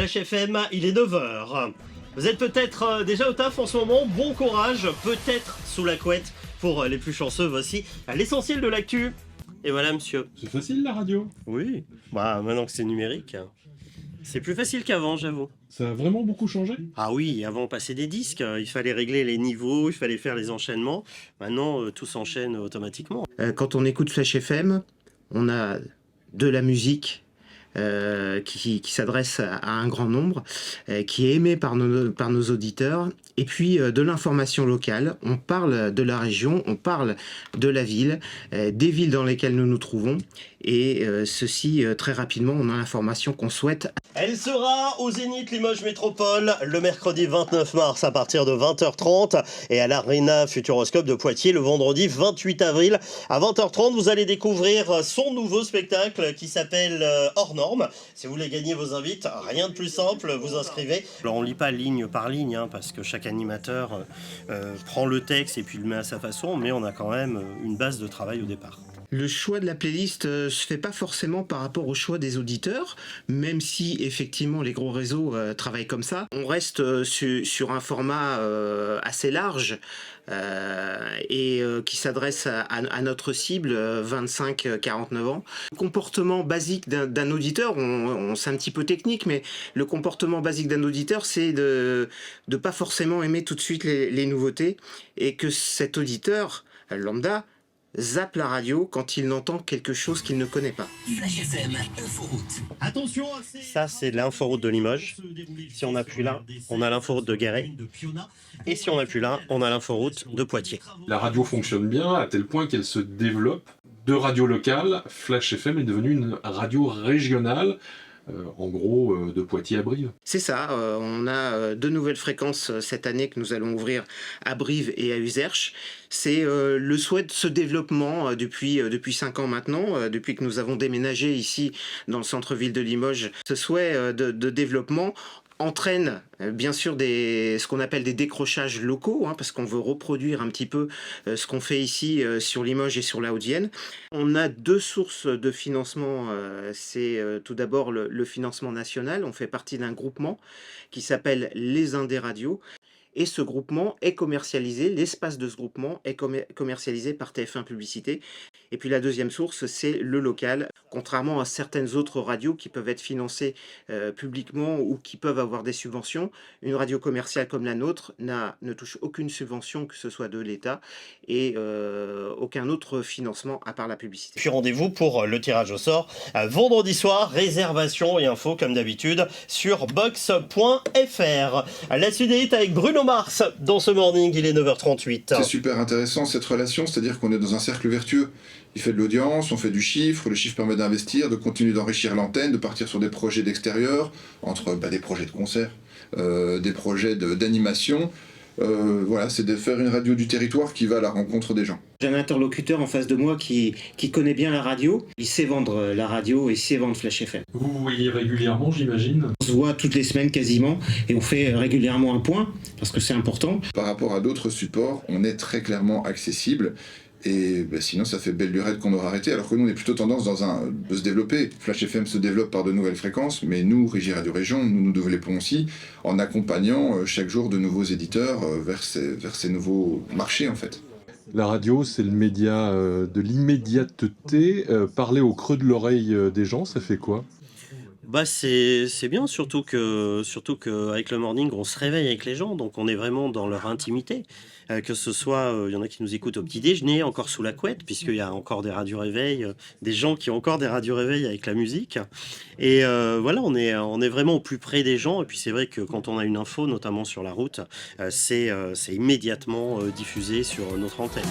Flash FM, il est 9h. Vous êtes peut-être déjà au taf en ce moment, bon courage, peut-être sous la couette pour les plus chanceux. Voici l'essentiel de l'actu. Et voilà, monsieur. C'est facile la radio. Oui, bah maintenant que c'est numérique, c'est plus facile qu'avant, j'avoue. Ça a vraiment beaucoup changé. Ah oui, avant on passait des disques, il fallait régler les niveaux, il fallait faire les enchaînements. Maintenant, tout s'enchaîne automatiquement. Quand on écoute Flash FM, on a de la musique qui s'adresse à un grand nombre, qui est aimé par nos auditeurs, et puis de l'information locale. On parle de la région, on parle de la ville, des villes dans lesquelles nous nous trouvons, et ceci très rapidement, on a l'information qu'on souhaite. Elle sera au Zénith Limoges Métropole le mercredi 29 mars à partir de 20h30 et à l'Arena Futuroscope de Poitiers le vendredi 28 avril à 20h30. Vous allez découvrir son nouveau spectacle qui s'appelle Hors Norme. Si vous voulez gagner vos invites, rien de plus simple, vous inscrivez. Alors on lit pas ligne par ligne parce que chaque animateur prend le texte et puis le met à sa façon, mais on a quand même une base de travail au départ. Le choix de la playlist se fait pas forcément par rapport au choix des auditeurs, même si effectivement les gros réseaux travaillent comme ça. On reste sur un format assez large et qui s'adresse à notre cible 25-49 ans. Le comportement basique d'un auditeur, c'est un petit peu technique, mais le comportement basique d'un auditeur, c'est de pas forcément aimer tout de suite les nouveautés, et que cet auditeur lambda zappe la radio quand il entend quelque chose qu'il ne connaît pas. Flash FM, Inforoute. Attention, ça c'est l'inforoute de Limoges. Si on appuie là, on a l'inforoute de Guéret. Et si on appuie là, on a l'inforoute de Poitiers. La radio fonctionne bien à tel point qu'elle se développe. De radio locale, Flash FM est devenue une radio régionale. En gros, de Poitiers à Brive. C'est ça, on a 2 nouvelles fréquences cette année que nous allons ouvrir à Brive et à Uzerche. C'est le souhait de ce développement depuis 5 ans maintenant, depuis que nous avons déménagé ici dans le centre-ville de Limoges. Ce souhait de développement entraîne bien sûr ce qu'on appelle des décrochages locaux, parce qu'on veut reproduire un petit peu ce qu'on fait ici sur Limoges et sur la Haute-Vienne. On a 2 sources de financement. C'est tout d'abord le financement national. On fait partie d'un groupement qui s'appelle Les Indés Radios. Et ce groupement est commercialisé, l'espace de ce groupement est commercialisé par TF1 Publicité. Et puis la deuxième source, c'est le local. Contrairement à certaines autres radios qui peuvent être financées publiquement ou qui peuvent avoir des subventions, une radio commerciale comme la nôtre ne touche aucune subvention, que ce soit de l'État, et aucun autre financement à part la publicité. Puis rendez-vous pour le tirage au sort vendredi soir, réservation et info comme d'habitude sur box.fr. La suite est avec Bruno Mars dans ce morning, il est 9h38. C'est super intéressant cette relation, c'est-à-dire qu'on est dans un cercle vertueux. Il fait de l'audience, on fait du chiffre, le chiffre permet d'investir, de continuer d'enrichir l'antenne, de partir sur des projets d'extérieur, entre des projets de concert, des projets d'animation. Voilà, c'est de faire une radio du territoire qui va à la rencontre des gens. J'ai un interlocuteur en face de moi qui connaît bien la radio. Il sait vendre la radio et il sait vendre Flash FM. Vous vous voyez régulièrement, j'imagine. On se voit toutes les semaines quasiment et on fait régulièrement un point parce que c'est important. Par rapport à d'autres supports, on est très clairement accessible. Et sinon, ça fait belle lurette qu'on aura arrêté, alors que nous, on est plutôt tendance de se développer. Flash FM se développe par de nouvelles fréquences, mais nous, Régie Radio Région, nous développons aussi en accompagnant chaque jour de nouveaux éditeurs vers ces nouveaux marchés, en fait. La radio, c'est le média de l'immédiateté. Parler au creux de l'oreille des gens, ça fait quoi ? Bah c'est bien, surtout que avec le morning, on se réveille avec les gens, donc on est vraiment dans leur intimité. Que ce soit, il y en a qui nous écoutent au petit déjeuner, encore sous la couette, puisqu'il y a encore des radios réveil, des gens qui ont encore des radios réveil avec la musique. Et voilà, on est vraiment au plus près des gens. Et puis c'est vrai que quand on a une info, notamment sur la route, c'est immédiatement diffusé sur notre antenne.